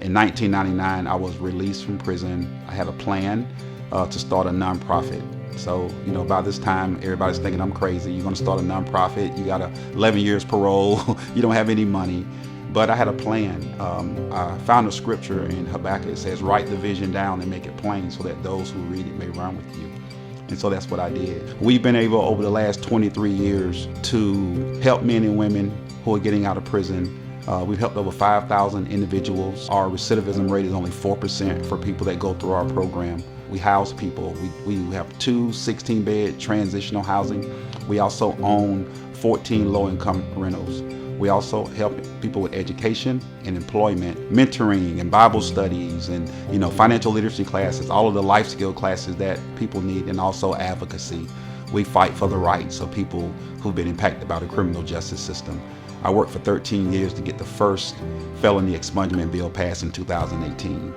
In 1999, I was released from prison. I had a plan to start a nonprofit. So, by this time, everybody's thinking I'm crazy. You're going to start a nonprofit. You got 11 years parole. You don't have any money. But I had a plan. I found a scripture in Habakkuk. It says, write the vision down and make it plain so that those who read it may run with you. And so that's what I did. We've been able over the last 23 years to help men and women who are getting out of prison. We've helped over 5,000 individuals. Our recidivism rate is only 4% for people that go through our program. We house people. We have 2 16-bed transitional housing. We also own 14 low-income rentals. We also help people with education and employment, mentoring and Bible studies and financial literacy classes, all of the life skill classes that people need, and also advocacy. We fight for the rights of people who've been impacted by the criminal justice system. I worked for 13 years to get the first felony expungement bill passed in 2018.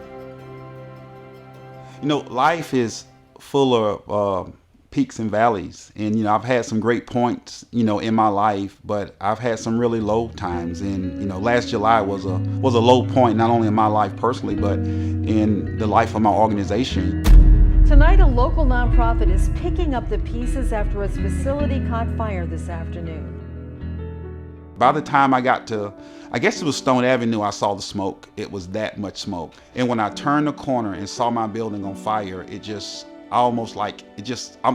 Life is full of peaks and valleys, and I've had some great points in my life, but I've had some really low times. And last July was a low point, not only in my life personally, but in the life of my organization. Tonight, a local nonprofit is picking up the pieces after its facility caught fire this afternoon. By the time I got to, I guess it was Stone Avenue, I saw the smoke. It was that much smoke. And when I turned the corner and saw my building on fire, I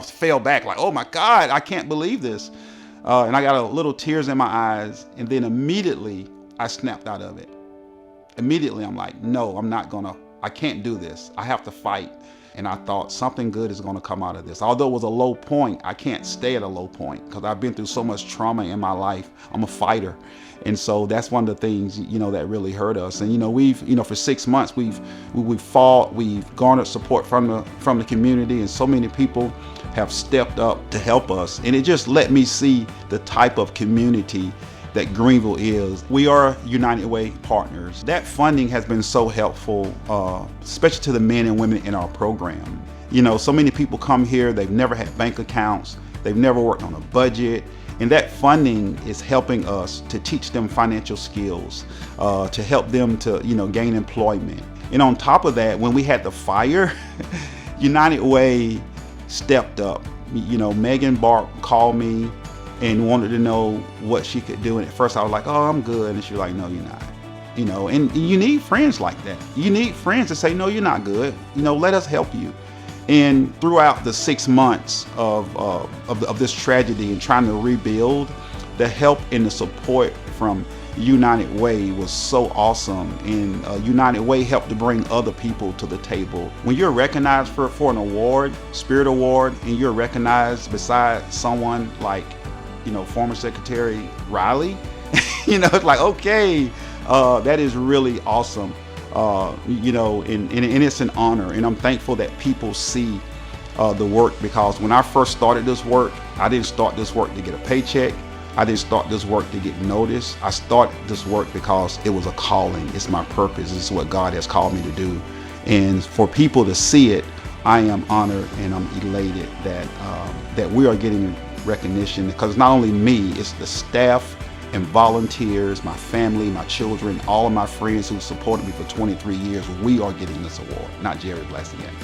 fell back like, oh my God, I can't believe this. And I got a little tears in my eyes. And then immediately I snapped out of it. Immediately I'm like, no, I can't do this. I have to fight. And I thought something good is going to come out of this. Although it was a low point, I can't stay at a low point because I've been through so much trauma in my life. I'm a fighter. And so that's one of the things, that really hurt us. And, we've, for 6 months, we've fought, we've garnered support from the community, and so many people have stepped up to help us. And it just let me see the type of community that Greenville is. We are United Way partners. That funding has been so helpful, especially to the men and women in our program. So many people come here, they've never had bank accounts, they've never worked on a budget, and that funding is helping us to teach them financial skills, to help them to, gain employment. And on top of that, when we had the fire, United Way stepped up. Megan Bark called me and wanted to know what she could do. And at first I was like, oh, I'm good. And she was like, no, you're not. And you need friends like that. You need friends to say, no, you're not good. Let us help you. And throughout the 6 months of this tragedy and trying to rebuild, the help and the support from United Way was so awesome. And United Way helped to bring other people to the table. When you're recognized for an award, Spirit Award, and you're recognized beside someone like former Secretary Riley, it's like, okay, that is really awesome, and it's an honor. And I'm thankful that people see the work, because when I first started this work, I didn't start this work to get a paycheck. I didn't start this work to get noticed. I started this work because it was a calling. It's my purpose. It's what God has called me to do. And for people to see it, I am honored and I'm elated that we are getting recognition, because it's not only me, it's the staff and volunteers, my family, my children, all of my friends who supported me for 23 years. We are getting this award, not Jerry Blassingame.